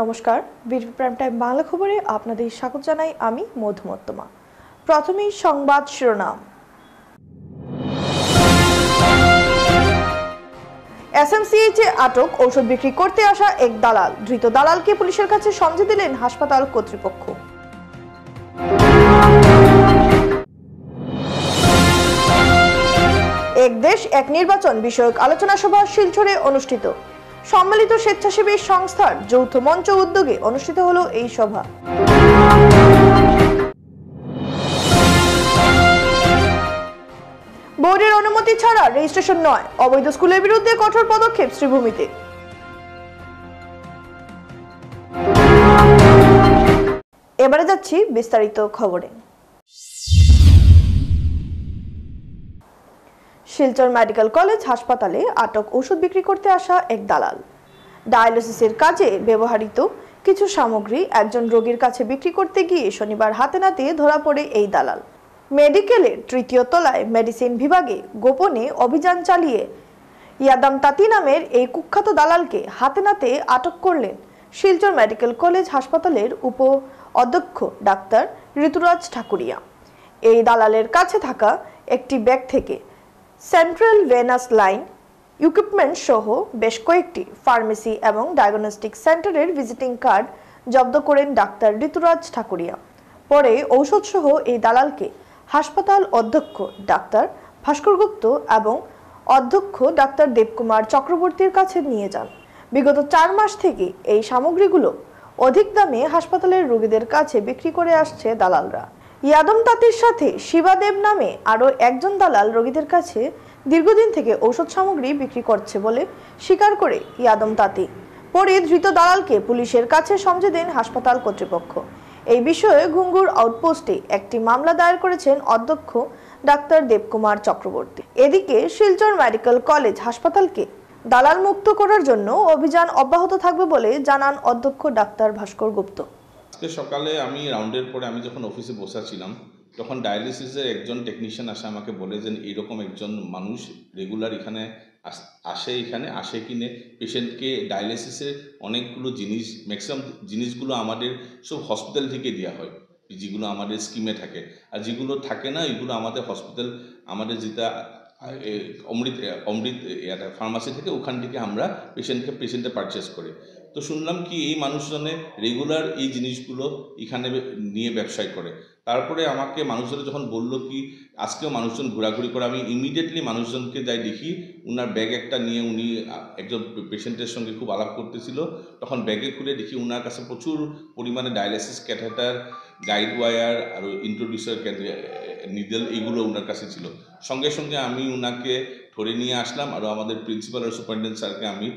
নমস্কার, BTV prime time Bangla খবরে আপনাদের স্বাগত জানাই আমি মধুমত্তমা। প্রথমেই সংবাদ শিরোনাম। এসএমসিএইচে আটক ঔষধ বিক্রি করতে আসা এক দালাল। ধৃত দালালকে পুলিশের কাছে সমঝে দিলেন হাসপাতাল কর্তৃপক্ষ। এক দেশ এক নির্বাচন বিষয়ক আলোচনা সভা শিলচরে অনুষ্ঠিত। সম্মিলিত স্বেচ্ছাসেবী সংস্থার যৌথ মঞ্চ উদ্যোগে অনুষ্ঠিত হলো এই সভা। বোর্ডের অনুমতি ছাড়া রেজিস্ট্রেশন নয়, অবৈধ স্কুলের বিরুদ্ধে কঠোর পদক্ষেপ শ্রীভূমিতে। এবারে যাচ্ছি বিস্তারিত খবরে। শিলচর মেডিকেল কলেজ হাসপাতালে আটক ওষুধ বিক্রি করতে আসা এক দালাল। ডায়ালিসিসের কাজে ব্যবহৃত কিছু সামগ্রী একজন রোগীর কাছে বিক্রি করতে গিয়ে শনিবার হাতে নাতে ধরা পড়ে এই দালাল। মেডিকেলের তৃতীয় তলায় মেডিসিন বিভাগে গোপনে অভিযান চালিয়ে ইয়াদাম তাঁতি নামের এই কুখ্যাত দালালকে হাতে নাতে আটক করলেন শিলচর মেডিকেল কলেজ হাসপাতালের উপ অধ্যক্ষ ডাক্তার ঋতুরাজ ঠাকুরিয়া। এই দালালের কাছে থাকা একটি ব্যাগ থেকে সেন্ট্রাল ভেনাস লাইন ইকুইপমেন্ট সহ বেশ কয়েকটি ফার্মেসি এবং ডায়াগনস্টিক সেন্টারের ভিজিটিং কার্ড জব্দ করেন ডাক্তার ঋতুরাজ ঠাকুরিয়া। পরে ঔষধ সহ এই দালালকে হাসপাতাল অধ্যক্ষ ডাক্তার ভাস্কর গুপ্ত এবং অধ্যক্ষ ডাক্তার দেবকুমার চক্রবর্তীর কাছে নিয়ে যান। বিগত 4 মাস থেকে এই সামগ্রীগুলো অধিক দামে হাসপাতালের রোগীদের কাছে বিক্রি করে আসছে দালালরা। ইয়াদম তাঁতির সাথে শিবাদেব নামে আরও একজন দালাল রোগীদের কাছে দীর্ঘদিন থেকে ঔষধ সামগ্রী বিক্রি করছে বলে স্বীকার করে ইয়াদম তাঁতি। পরে ধৃত দালালকে পুলিশের কাছে সমঝে দেন হাসপাতাল কর্তৃপক্ষ। এই বিষয়ে ঘুঙ্গুর আউটপোস্টে একটি মামলা দায়ের করেছেন অধ্যক্ষ ডাক্তার দেবকুমার চক্রবর্তী। এদিকে শিলচর মেডিকেল কলেজ হাসপাতালকে দালাল মুক্ত করার জন্য অভিযান অব্যাহত থাকবে বলে জানান অধ্যক্ষ ডাক্তার ভাস্কর গুপ্ত। আজকে সকালে আমি রাউন্ডের পরে আমি যখন অফিসে বসেছিলাম তখন ডায়ালিসিসের একজন টেকনিশিয়ান আসে আমাকে বলে যে এরকম একজন মানুষ রেগুলার এখানে আসে কিনে পেশেন্টকে ডায়ালিসিসের অনেকগুলো জিনিস ম্যাক্সিমাম জিনিসগুলো আমাদের সব হসপিটাল থেকে দেওয়া হয়, যেগুলো আমাদের স্কিমে থাকে, আর যেগুলো থাকে না এগুলো আমাদের হসপিটাল আমাদের যেটা অমৃত ফার্মাসি থেকে ওখান থেকে আমরা পেশেন্টে পারচেস করে। তো শুনলাম কি এই মানুষজনে রেগুলার এই জিনিসগুলো এখানে নিয়ে ব্যবসায় করে। তারপরে আমাকে মানুষজন যখন বলল কি আজকেও মানুষজন ঘোরাঘুরি করে, আমি ইমিডিয়েটলি মানুষজনকে যাই দেখি উনার ব্যাগ একটা নিয়ে উনি একজন পেশেন্টের সঙ্গে খুব আলাপ করতেছিল। তখন ব্যাগে খুলে দেখি উনার কাছে প্রচুর পরিমাণে ডায়ালিসিস ক্যাথেটার, গাইড ওয়ার আর ইন্ট্রোডিউসার নিডেল এগুলো ওনার কাছে ছিল। সঙ্গে সঙ্গে আমি ওনাকে ধরে নিয়ে আসলাম আর আমাদের প্রিন্সিপাল আর সুপারিনটেন্ডেন্ট স্যারকে আমি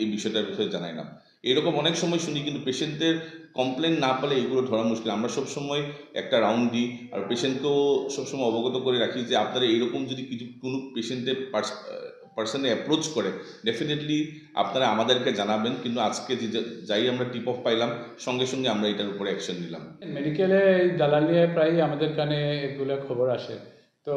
এই বিষয়টার বিষয়ে জানাইলাম। এরকম অনেক সময় শুনি কিন্তু পেশেন্টের কমপ্লেন না পেলে এগুলো ধরা মুশকিল। আমরা সবসময় একটা রাউন্ড দিই আর পেশেন্টকেও সবসময় অবগত করে রাখি যে আপনারা এইরকম যদি কোনো পেশেন্টের পার্সনে অ্যাপ্রোচ করে ডেফিনেটলি আপনারা আমাদেরকে জানাবেন। কিন্তু আজকে যাই আমরা টিপ অফ পাইলাম সঙ্গে সঙ্গে আমরা এটার উপরে অ্যাকশন নিলাম। মেডিকেলে এই দালালিয়ে প্রায় আমাদের কানে এগুলো খবর আসে। তো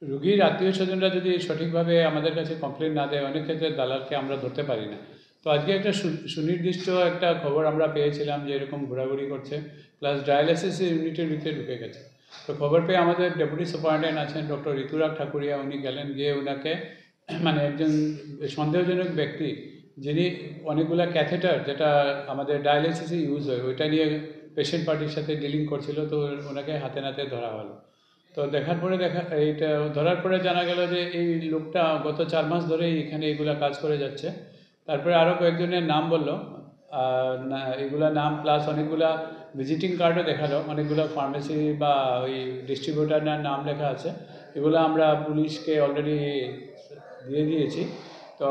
রুগীর আত্মীয় স্বজনরা যদি সঠিকভাবে আমাদের কাছে কমপ্লেন না দেয় অনেক ক্ষেত্রে দালালকে আমরা ধরতে পারি না। তো আজকে একটা সুনির্দিষ্ট একটা খবর আমরা পেয়েছিলাম যে এরকম ঘোরাঘুরি করছে, প্লাস ডায়ালিসিস ইউনিটের ভিতরে ঢুকে গেছে। তো খবর পেয়ে আমাদের ডেপুটি সুপারিনটেন্ডেন্ট আছেন ডক্টর ঋতুরাজ ঠাকুরিয়া, উনি গেলেন, গিয়ে ওনাকে মানে একজন সন্দেহজনক ব্যক্তি যিনি অনেকগুলো ক্যাথেটার যেটা আমাদের ডায়ালিসিসে ইউজ হয় ওইটা নিয়ে পেশেন্ট পার্টির সাথে ডিলিং করছিল, তো ওনাকে হাতে নাতে ধরা হলো। তো ধরার পরে জানা গেল যে এই লোকটা গত 4 মাস ধরেই এখানে এইগুলা কাজ করে যাচ্ছে। তারপরে আরও কয়েকজনের নাম বললো, এগুলা নাম প্লাস অনেকগুলা ভিজিটিং কার্ডও দেখালো, অনেকগুলো ফার্মেসি বা ওই ডিস্ট্রিবিউটারের নাম লেখা আছে। এগুলো আমরা পুলিশকে অলরেডি দিয়ে দিয়েছি। তো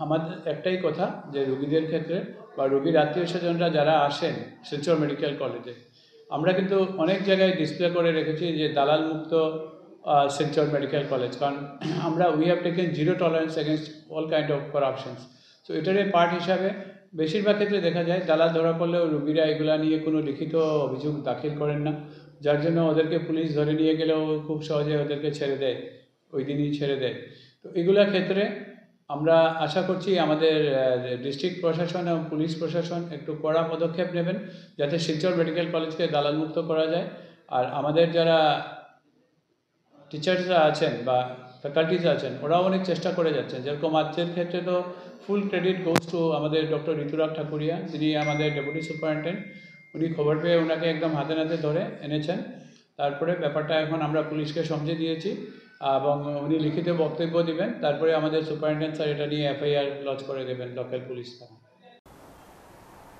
আমাদের একটাই কথা যে রুগীদের ক্ষেত্রে বা রুগীর আত্মীয় স্বজনরা যারা আসেন শিলচর মেডিকেল কলেজে, আমরা কিন্তু অনেক জায়গায় ডিসপ্লে করে রেখেছি যে দালাল মুক্ত শিলচর মেডিকেল কলেজ, কারণ আমরা we have taken zero tolerance against all kind of corruptions. So এটারই পার্ট হিসাবে বেশিরভাগ ক্ষেত্রে দেখা যায় দালাল ধরা পড়লেও রুগীরা এগুলা নিয়ে কোনো লিখিত অভিযোগ দাখিল করেন না, যার জন্য ওদেরকে পুলিশ ধরে নিয়ে গেলেও খুব সহজে ওদেরকে ছেড়ে দেয়, ওই দিনই ছেড়ে দেয়। তো এগুলোর ক্ষেত্রে আমরা আশা করছি আমাদের ডিস্ট্রিক্ট প্রশাসন এবং পুলিশ প্রশাসন একটু কড়া পদক্ষেপ নেবেন যাতে শিলচর মেডিকেল কলেজকে দালাল মুক্ত করা যায়। আর আমাদের যারা টিচার্সরা আছেন বা ফ্যাকাল্টিজ আছেন ওরাও অনেক চেষ্টা করে যাচ্ছেন, যেরকম আজকের ক্ষেত্রে তো ফুল ক্রেডিট গোজ টু আমাদের ডক্টর ঋতুরাগ ঠাকুরিয়া, যিনি আমাদের ডেপুটি সুপারিনটেন্ডেন্ট। উনি খবর পেয়ে ওনাকে একদম হাতে নাতে ধরে এনেছেন। তারপরে ব্যাপারটা এখন আমরা পুলিশকে সমঝে দিয়েছি এবং উনি লিখিত বক্তব্য দিবেন, তারপরে আমাদের সুপারিনটেন্ডেন্ট স্যার এটা নিয়ে এফআইআর লজ করে দেবেন লোকাল পুলিশ থানা।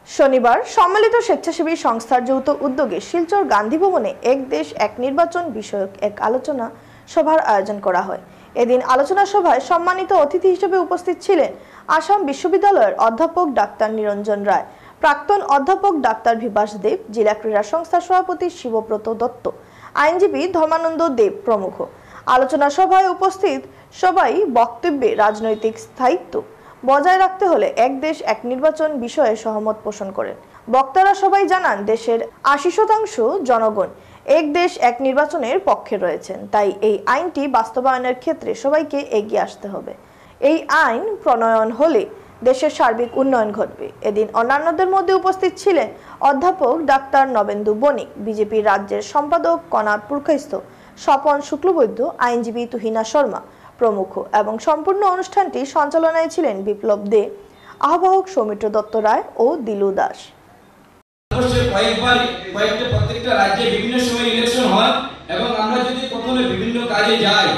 শনিবার সম্মিলিত স্বেচ্ছাসেবী সংস্থার যৌথ উদ্যোগে শিলচর গান্ধী ভবনে এক দেশ এক নির্বাচন বিষয়ক এক আলোচনা সভার আয়োজন করা হয়। এদিন আলোচনা সভায় সম্মানিত অতিথি হিসেবে উপস্থিত ছিলেন আসাম বিশ্ববিদ্যালয়ের অধ্যাপক ডাক্তার নিরঞ্জন রায়, প্রাক্তন অধ্যাপক ডাক্তার বিভাস দেব, জেলা ক্রীড়া সংস্থার সভাপতি শিবব্রত দত্ত, আইনজীবী ধর্মানন্দ দেব প্রমুখ। আলোচনা সভায় উপস্থিত সবাই বক্তব্যে রাজনৈতিক স্থায়িত্ব বজায় রাখতে হলে এক দেশ এক নির্বাচন বিষয়ে সহমত পোষণ করেন। বক্তারা সবাই জানান দেশের 80% জনগণ এক দেশ এক নির্বাচনের পক্ষে রয়েছেন, তাই এই আইনটি বাস্তবায়নের ক্ষেত্রে সবাইকে এগিয়ে আসতে হবে। এই আইন প্রণয়ন হলে দেশের সার্বিক উন্নয়ন ঘটবে। এদিন অন্যান্যদের মধ্যে উপস্থিত ছিলেন অধ্যাপক ডাক্তার নবেন্দু বণিক, বিজেপি রাজ্যের সম্পাদক কনাদ পুরকাইস্থ, স্বপন শুক্লবৈদ্য, আইনজীবী তুহিনা শর্মা প্রমুখ এবং সম্পূর্ণ অনুষ্ঠানটি সঞ্চালনায় ছিলেন বিপ্লব দে, আহ্বায়ক সৌমিত্র দত্ত রায় ও দিলু দাস। প্রত্যেকটা রাজ্যে বিভিন্ন সময় ইলেকশন হয় এবং আমরা যদি কখনো বিভিন্ন কাজে যাই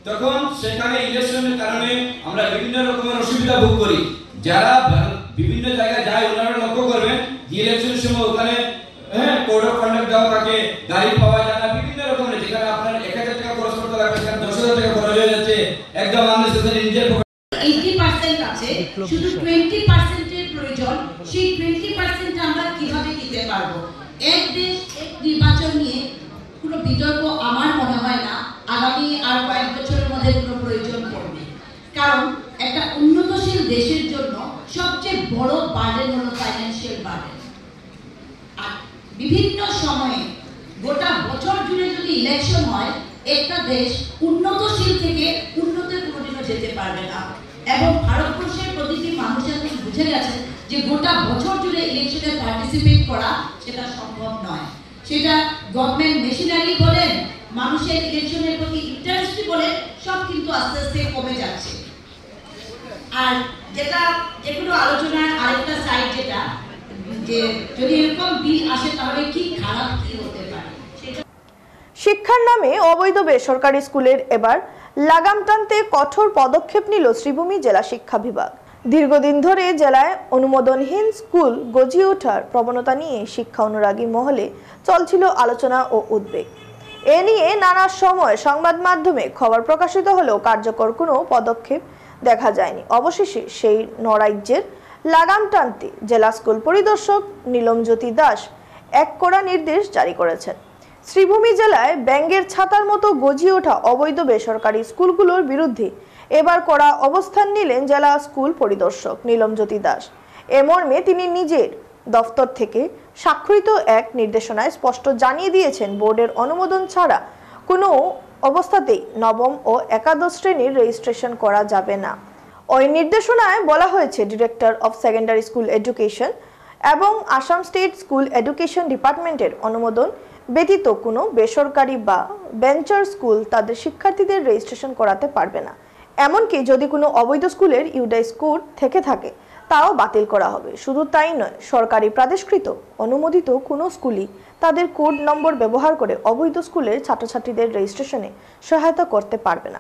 তখন সেখানে ইলেকশনের কারণে আমরা বিভিন্ন রকমের অসুবিধা ভোগ করি। যারা বিভিন্ন জায়গায় যায় ওনারা লক্ষ্য করবেন যে ইলেকশনের সময় ওখানে কোড অফ কন্ডাক্ট দেওয়া থাকে, গাড়ি পাওয়া যায় না, বিভিন্ন রকমের, যেখানে আপনার 1000 টাকা খরচ করতে লাগবে সেখানে 10,000 টাকা খরচ হয়ে যাচ্ছে। একদম আননেসেসারি নিজের 80% আছে, শুধু 20% এর প্রয়োজন। সেই 20% আমরা কিভাবে দিতে পারবো? এক দেশ এক নির্বাচন নিয়ে কোনো বিতর্ক আমার মনে হয় না আগামী আর কয়েক বছরের মধ্যে কোনো প্রয়োজন পড়বে, কারণ একটা উন্নতশীল দেশের জন্য সবচেয়ে বড় বার্ডেন হলো ফাইন্যান্সিয়াল বার্ডেন। আর বিভিন্ন সময়ে গোটা বছর জুড়ে যদি ইলেকশন হয় একটা দেশ উন্নতশীল থেকে উন্নতের কোনোদিনও যেতে পারবে না। এবং ভারতবর্ষের প্রতিটি মানুষ এখন বুঝে গেছে যে গোটা বছর জুড়ে ইলেকশনে পার্টিসিপেট করা সেটা সম্ভব নয়। সেটা গভর্নমেন্ট মেশিনারি বলেন, মানুষের ইলেকশনের প্রতি ইন্টারেস্ট বলেন, সব কিন্তু আস্তে আস্তে কমে যাচ্ছে। আর যেটা যেগুলো আলোচনার আরেকটা সাইড, যেটা যে যদি এরকম বিল আসে তাহলে কি খারাপ কি হতে পারে। শিক্ষার নামে অবৈধ বেসরকারি স্কুলের এবার লাগাম টানতে কঠোর পদক্ষেপ নিল শ্রীভূমি জেলা শিক্ষা বিভাগ। দীর্ঘদিন ধরে জেলায় অনুমোদনহীন স্কুল গজিয়ে ওঠার প্রবণতা নিয়ে শিক্ষা অনুরাগী মহলে চলছিল আলোচনা ও উদ্বেগ। এ নিয়ে নানা সময় সংবাদ মাধ্যমে খবর প্রকাশিত হলেও কার্যকর কোনো পদক্ষেপ দেখা যায়নি। অবশেষে সেই নৈরাজ্যের লাগাম টানতে জেলা স্কুল পরিদর্শক নীলমজ্যোতি দাস এক কড়া নির্দেশ জারি করেছেন। শ্রীভূমি জেলায় ব্যাঙের ছাতার মতো গজিয়ে ওঠা অবৈধ বেসরকারি স্কুলগুলোর বিরুদ্ধে এবার কড়া অবস্থান নিলেন জেলা স্কুল পরিদর্শক নীলমজ্যোতি দাস। এ মর্মে তিনি নিজের দফতর থেকে স্বাক্ষরিত এক নির্দেশনায় স্পষ্ট জানিয়ে দিয়েছেন বোর্ডের অনুমোদন ছাড়া কোনো অবস্থাতেই নবম ও একাদশ শ্রেণীর রেজিস্ট্রেশন করা যাবে না। ওই নির্দেশনায় বলা হয়েছে director of secondary school education এবং আসাম স্টেট স্কুল এডুকেশন ডিপার্টমেন্টের অনুমোদন ব্যতীত কোনো বেসরকারি বা ভেঞ্চার স্কুল তাদের শিক্ষার্থীদের রেজিস্ট্রেশন করাতে পারবে না। এমনকি যদি কোনো অবৈধ স্কুলের ইউডাইস কোড থেকে থাকে তাও বাতিল করা হবে। শুধু তাই নয়, সরকারি প্রাদেশিকৃত অনুমোদিত কোনো স্কুলই তাদের কোড নম্বর ব্যবহার করে অবৈধ স্কুলের ছাত্রছাত্রীদের রেজিস্ট্রেশনে সহায়তা করতে পারবে না।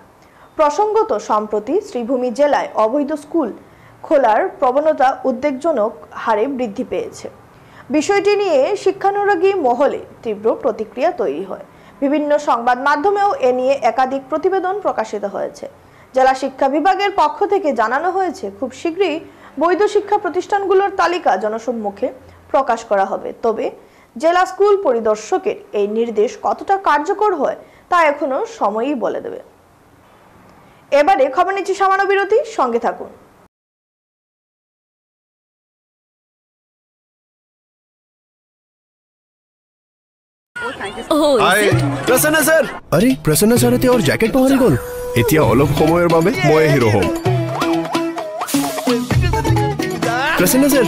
প্রসঙ্গত, সম্প্রতি শ্রীভূমি জেলায় অবৈধ স্কুল খোলার প্রবণতা উদ্বেগজনক হারে বৃদ্ধি পেয়েছে। বিষয়টি নিয়ে শিক্ষানুরাগী মহলে তীব্র প্রতিক্রিয়া তৈরি হয়। বিভিন্ন সংবাদ মাধ্যমেও এ নিয়ে একাধিক প্রতিবেদন প্রকাশিত হয়েছে। জেলা শিক্ষা বিভাগের পক্ষ থেকে জানানো হয়েছে খুব শীঘ্রই বৈধ শিক্ষা প্রতিষ্ঠানগুলোর তালিকা জনসম্মুখে প্রকাশ করা হবে। তবে জেলা স্কুল পরিদর্শকের এই নির্দেশ কতটা কার্যকর হয় তা এখনো সময়ই বলে দেবে। এবারে খবর নিচ্ছি সামান্য বিরতি, সঙ্গে থাকুন। प्रसन्न सर अरे प्रसन्न सर और जैकेट पहरी गल এতিয়া অলপ সময়ৰ বাবে মই হিৰো হম प्रसन्न सर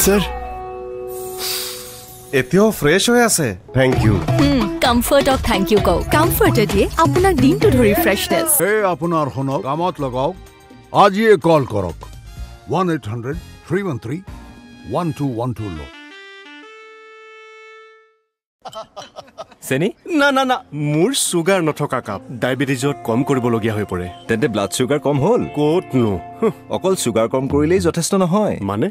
सर এতিয়াও ফ্ৰেছ হৈ আছে थैंक यू কমফৰ্টক থেংক ইউ কও কমফৰ্টে দিয়ে আপোনাক দিনটো ধৰি ফ্ৰেছনেছ হে আপোনাৰ শুনক কামত লগাওক আজিয়ে কল কৰক 1-800-313-1212 ল চেনি না না না মোৰ সুগাৰ নথকা কাপ ডায়াবেটিছত কম কৰিবলগীয়া হৈ পৰে তেন্তে ব্লাড সুগাৰ কম হ'ল ক'তনো অকল সুগাৰ কম কৰিলেই যথেষ্ট নহয় মানে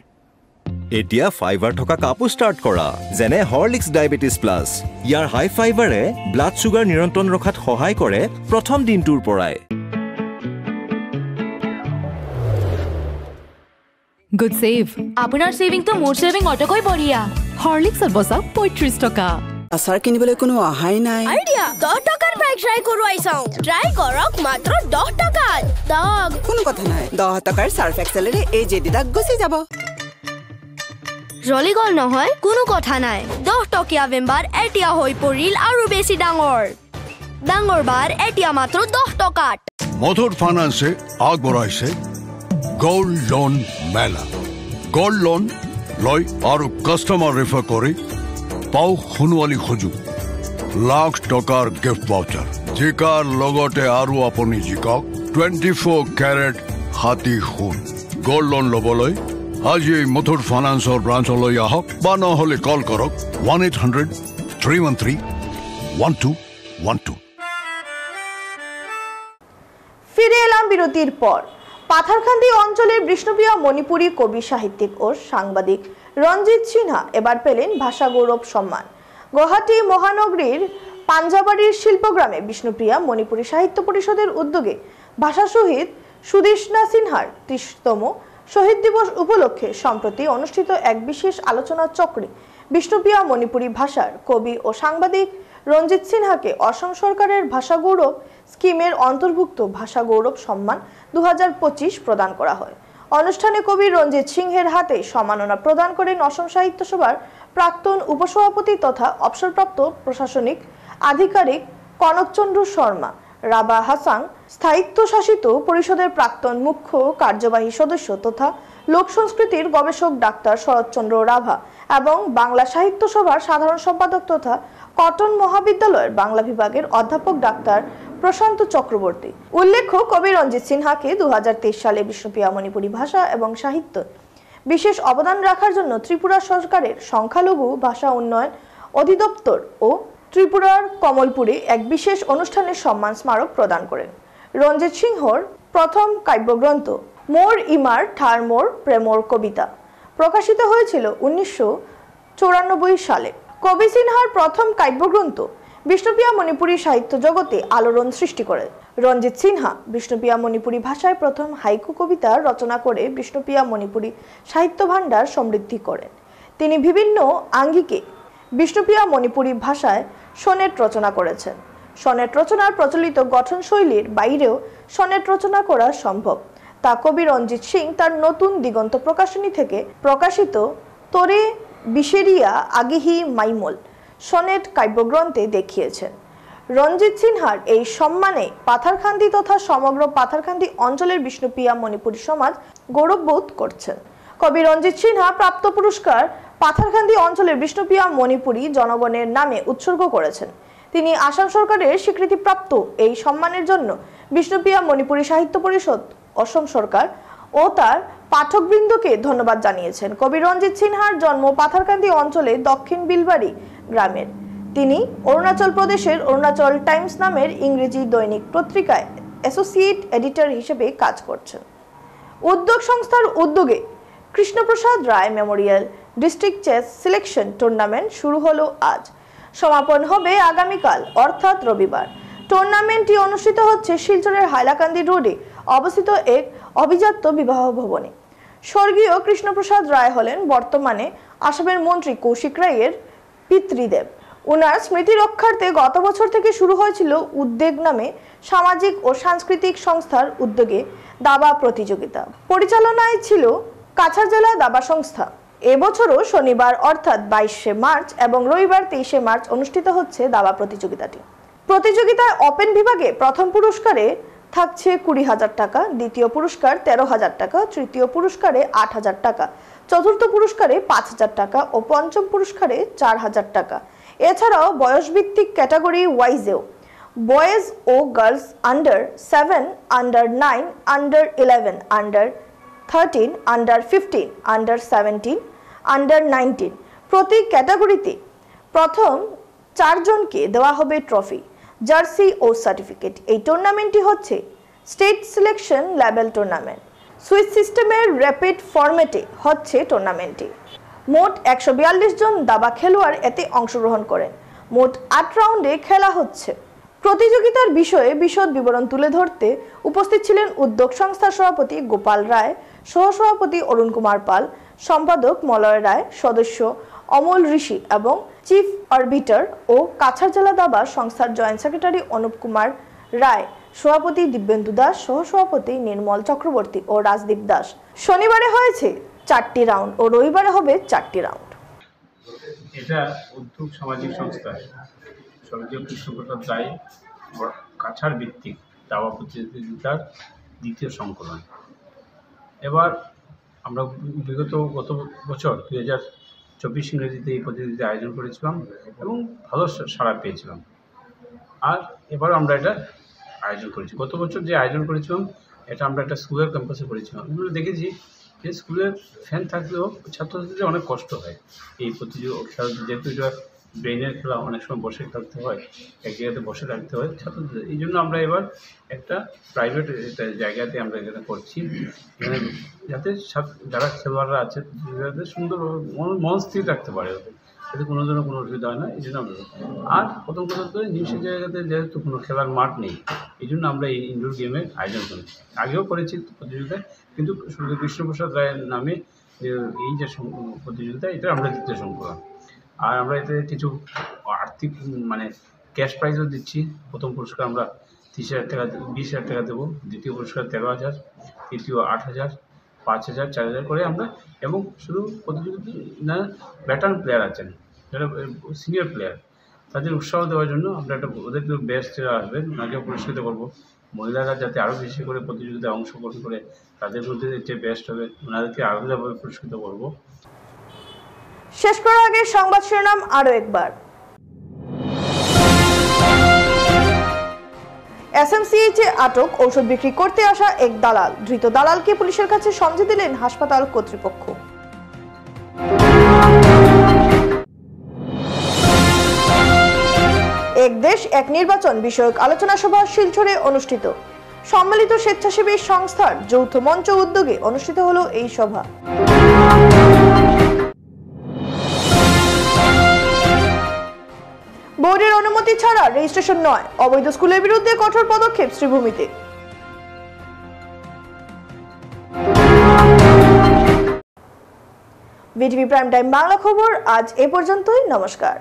এতিয়া ফাইবাৰ থকা কাপো ষ্টাৰ্ট কৰা যেনে হৰলিক্স ডায়াবেটিছ প্লাছ ইয়াৰ হাই ফাইবাৰে ব্লাড সুগাৰ নিয়ন্ত্ৰণ ৰখাত সহায় কৰে প্ৰথম দিনটোৰ পৰাই গুড সেভ আপোনাৰ সেভিং তো মোৰ সেভিং অটকৈ বঢ়িয়া হৰলিক্সত বছক 35 টকা আচাৰ কিনিবলৈ কোনো অহাই নাই আইডিয়া 10 টকাৰ বাইক ট্ৰাই কৰোৱাই চাও ট্ৰাই কৰক মাত্ৰ 10 টকাত দগ কোনো কথা নাই 10 টকাৰ সাৰ্ফ এক্সেলেৰে এই জেডিডাক গুচি যাব জলি গল নহয় কোনো কথা নাই 10 টকীয়া বেম্বাৰ এতিয়া হৈ পৰিল আৰু বেছি ডাঙৰ বাৰ এতিয়া মাত্ৰ 10 টকাত মধুৰ ফাইনেন্সে আগবঢ়াইছে গোল্ড লোন মেলা গোল্ড লোন লৈ আৰু কাষ্টমাৰ ৰেফাৰ কৰি পাও সোণোৱালী সুযোগ লাখ টকাৰ গিফ্ট ভাউচাৰ জিকাৰ লগতে আৰু আপুনি জিকক 24 কেৰেট হাতী সোণ গোল্ড লোন ল'বলৈ আজি মধুৰ ফাইনেন্সৰ ব্ৰাঞ্চলৈ আহক বা নহ'লে কল কৰক 1-800-313-1212 ফিরে এলাম বিরতির পর পাথারকান্দি অঞ্চলের বিষ্ণুপ্রিয়া মণিপুরী কবি সাহিত্যিক ও সাংবাদিক রঞ্জিত সিনহা এবার পেলেন ভাষা গৌরব সম্মান গুয়াহাটি মহানগরীর পাঞ্জাবাড়ির শিল্পগ্রামে বিষ্ণুপ্রিয়া মণিপুরী সাহিত্য পরিষদের উদ্যোগে ভাষা শহীদ সুদেষ্ণা সিনহার 30তম শহীদ দিবস উপলক্ষে সম্প্রতি অনুষ্ঠিত এক বিশেষ আলোচনা চক্রে বিষ্ণুপ্রিয়া মণিপুরী ভাষার কবি ও সাংবাদিক রঞ্জিত সিনহাকে অসম সরকারের ভাষা গৌরব স্কিমের অন্তর্ভুক্ত ভাষা গৌরব সম্মান 2025 প্রদান করা হয়। অনুষ্ঠানে কবি রঞ্জিত সিংহের হাতে সম্মাননা প্রদান করেন অসম সাহিত্য সভার প্রাক্তন উপসভাপতি তথা অবসরপ্রাপ্ত প্রশাসনিক আধিকারিক কনকচন্দ্র শর্মা, রাবা হাসান, স্থায়িত্বশাসিত পরিষদের প্রাক্তন মুখ্য কার্যবাহী সদস্য তথা লোক সংস্কৃতির গবেষক ডাক্তার শরৎচন্দ্র রাভা এবং বাংলা সাহিত্য সভার সাধারণ সম্পাদক তথা কটন মহাবিদ্যালয়ের বাংলা বিভাগের অধ্যাপক ডাক্তার প্রশান্ত চক্রবর্তী। উল্লেখ্য কবি রঞ্জিত সিনহাকে 2023 সালে বিষ্ণুপ্রিয়া মণিপুরী ভাষা এবং সাহিত্য বিশেষ অবদান রাখার জন্য ত্রিপুরা সরকারের সংখ্যালঘু ভাষা উন্নয়ন অধিদপ্তর ও ত্রিপুরার কমলপুরে এক বিশেষ অনুষ্ঠানে সম্মান স্মারক প্রদান করেন। রঞ্জিত সিংহর প্রথম কাব্যগ্রন্থ মোর ইমার ঠার মোর প্রেমর কবিতা প্রকাশিত হয়েছিল 1994 সালে। কবি সিনহার প্রথম কাব্যগ্রন্থ বিষ্ণুপ্রিয়া মণিপুরী সাহিত্য জগতে আলোড়ন সৃষ্টি করে। রঞ্জিত সিনহা বিষ্ণুপ্রিয়া মণিপুরী ভাষায় প্রথম হাইকু কবিতা রচনা করে বিষ্ণুপ্রিয়া মণিপুরী সাহিত্য ভাণ্ডার সমৃদ্ধি করেন। তিনি বিভিন্ন আঙ্গিকে বিষ্ণুপ্রিয়া মণিপুরী ভাষায় সনেট রচনা করেছেন। সনেট রচনার প্রচলিত গঠনশৈলীর বাইরেও সনেট রচনা করা সম্ভব তা কবি রঞ্জিত সিং তার নতুন দিগন্ত প্রকাশনী থেকে প্রকাশিত তোরে বিশেরিয়া আগিহি মাইমল সনেট কাব্যগ্রন্থে দেখিয়েছেন। রঞ্জিত সিনহার এই সম্মানে পাথারকান্দি তথা সমগ্র পাথারকান্দি অঞ্চলের বিষ্ণুপ্রিয়া মণিপুরী সমাজ গৌরববোধ করছেন। কবি রঞ্জিত সিনহা প্রাপ্ত পুরস্কার পাথারকান্দি অঞ্চলের বিষ্ণুপ্রিয়া মণিপুরী জনগণের নামে উৎসর্গ করেছেন। তিনি আসাম সরকারের স্বীকৃতিপ্রাপ্ত এই সম্মানের জন্য বিষ্ণুপ্রিয়া মণিপুরী সাহিত্য পরিষদ, অসম সরকার ও তার পাঠকবৃন্দকে ধন্যবাদ জানিয়েছেন। কবি রঞ্জিত সিনহার জন্ম পাথারকান্দি অঞ্চলে দক্ষিণ বিলবাড়ি গ্রামের। তিনি অরুণাচল প্রদেশের অরুণাচল টাইমস নামের ইংরেজি দৈনিক পত্রিকায় অ্যাসোসিয়েট এডিটর হিসেবে কাজ করছেন। উদ্যোগ সংস্থার উদ্যোগে Krishnaprasad Roy memorial district chess selection tournament শুরু হলো আজ, সমাপন হবে আগামীকাল অর্থাৎ রবিবার। টুর্নামেন্টটি অনুষ্ঠিত হচ্ছে শিলচরের হাইলাকান্দি রোডে অবস্থিত এক অভিজাত্য বিবাহ ভবনে। স্বর্গীয় কৃষ্ণপ্রসাদ রায় হলেন বর্তমানে আসামের মন্ত্রী কৌশিক রায়ের পিতৃদেব। উনার স্মৃতি রক্ষার্থে গত বছর থেকে শুরু হয়েছিল উদ্যোগ নামে সামাজিক ও সাংস্কৃতিক সংস্থার উদ্যোগে দাবা প্রতিযোগিতা। পরিচালনায় ছিল কাছাড় জেলা দাবা সংস্থা। এবছরও শনিবার অর্থাৎ 22শে মার্চ এবং রবিবার 23শে মার্চ অনুষ্ঠিত হচ্ছে দাবা প্রতিযোগিতাটি। প্রতিযোগিতায় ওপেন বিভাগে প্রথম পুরস্কারে থাকছে 20,000 টাকা, দ্বিতীয় পুরস্কার 13,000 টাকা, তৃতীয় পুরস্কারে 8,000 টাকা, চতুর্থ পুরস্কারে 5,000 টাকা ও পঞ্চম পুরস্কারে 4,000 টাকা। এছাড়াও বয়সভিত্তিক ক্যাটাগরি ওয়াইজেও বয়েজ ও girls under 7, under 9, under 11, under 13, under 15, under 17, under 19 প্রতি ক্যাটাগরিতে প্রথম 4 জনকে দেওয়া হবে ট্রফি, জার্সি ও সার্টিফিকেট। এই টুর্নামেন্টটি হচ্ছে state selection level tournament. Switch সিস্টেমের র্যাপিড ফরম্যাটে হচ্ছে টুর্নামেন্টটি। মোট 142 জন দাবা খেলোয়াড় এতে অংশগ্রহণ করেন। মোট 8 রাউন্ডে খেলা হচ্ছে। প্রতিযোগিতার বিষয়ে বিশদ বিবরণ তুলে ধরতে উপস্থিত ছিলেন উদ্যোগ সংস্থার সভাপতি গোপাল রায়, সহসভাপতি অরুণ কুমার পাল, সম্পাদক মলয় রায়, সদস্য অমল ঋষি এবং চিফ আরবিটার ও কাছাড় জেলা দাবা সংস্থার জয়েন্ট সেক্রেটারি অনুপ কুমার রায়, সভাপতি দিব্যেন্দু দাস, সহসভাপতি নির্মল চক্রবর্তী ও রাজদীপ দাস। শনিবারে হয়েছে 4টি রাউন্ড ও রবিবারে হবে 4টি রাউন্ড। এটা উদ্যোগ সামাজিক সংস্থা স্বর্গীয় কৃষ্ণপ্রসাদ রায় কাছাড় ভিত্তিক দাবা প্রতিযোগিতার দ্বিতীয় সংকলন। এবার আমরা গত বছর 2024 ইংরেজিতে এই প্রতিযোগিতা আয়োজন করেছিলাম এবং ভালো সাড়া পেয়েছিলাম। আর এবার আমরা এটা আয়োজন করেছি। গত বছর যে আয়োজন করেছিলাম এটা আমরা একটা স্কুলের ক্যাম্পাসে করেছিলাম। আমরা দেখেছি যে স্কুলের ফ্যান থাকলেও ছাত্রছাত্রীদের অনেক কষ্ট হয় এই প্রতিযোগিতা, যেহেতু এটা ব্রেনের খেলা, অনেক সময় বসে থাকতে হয়, এক জায়গাতে বসে থাকতে হয় ছাত্রদের। এই জন্য আমরা এবার একটা প্রাইভেট জায়গাতে আমরা এখানে করছি, এখানে যাতে যারা খেলোয়াড়রা আছে যাতে সুন্দর মন স্থির রাখতে পারে, যাতে কোনো ধরনের কোনো অসুবিধা হয় না। এই জন্য আমরা আর প্রথম কথা করে নিশ্চিত জায়গাতে যেহেতু কোনো খেলার মাঠ নেই, এই জন্য আমরা এই ইনডোর গেমের আয়োজন করি। আগেও করেছি প্রতিযোগিতায়, কিন্তু শুধু কৃষ্ণপ্রসাদ রায়ের নামে এই যে প্রতিযোগিতা, এটা আমরা দ্বিতীয় সংকলন। আর আমরা এতে কিছু আর্থিক ক্যাশ প্রাইজও দিচ্ছি। প্রথম পুরস্কার আমরা 30,000 টাকা 20,000 টাকা দেবো, দ্বিতীয় পুরস্কার 13,000, তৃতীয় 8,000, 5,000, 4,000 করে আমরা। এবং শুধু প্রতিযোগিতা না, ব্যাটার্ন প্লেয়ার আছেন যারা সিনিয়র প্লেয়ার, তাদের উৎসাহ দেওয়ার জন্য আমরা একটা ওদের বেস্ট যারা আসবেন ওনাকে পুরস্কৃত করবো। মহিলারা যাতে আরও বেশি করে প্রতিযোগিতায় অংশগ্রহণ করে তাদের মধ্যে যে বেস্ট হবে ওনাদেরকে আলাদাভাবে পুরস্কৃত করবো। শেষ করার আগে সংবাদ শিরোনাম আরো একবার। এসএমসিএইচে আটক ঔষধ বিক্রি করতে আসা এক দালাল। ধৃত দালালকে পুলিশের কাছে সমঝে দিলেন হাসপাতাল কর্তৃপক্ষ। এক দেশ এক নির্বাচন বিষয়ক আলোচনা সভা শিলচরে অনুষ্ঠিত। সম্মিলিত স্বেচ্ছাসেবী সংস্থার যৌথ মঞ্চ উদ্যোগে অনুষ্ঠিত হলো এই সভা। বোর্ডের অনুমতি ছাড়া রেজিস্ট্রেশন নয়, অবৈধ স্কুলের বিরুদ্ধে কঠোর পদক্ষেপ শ্রীভূমিতে। বিটিভি প্রাইম টাইম বাংলা খবর আজ এ পর্যন্তই। নমস্কার।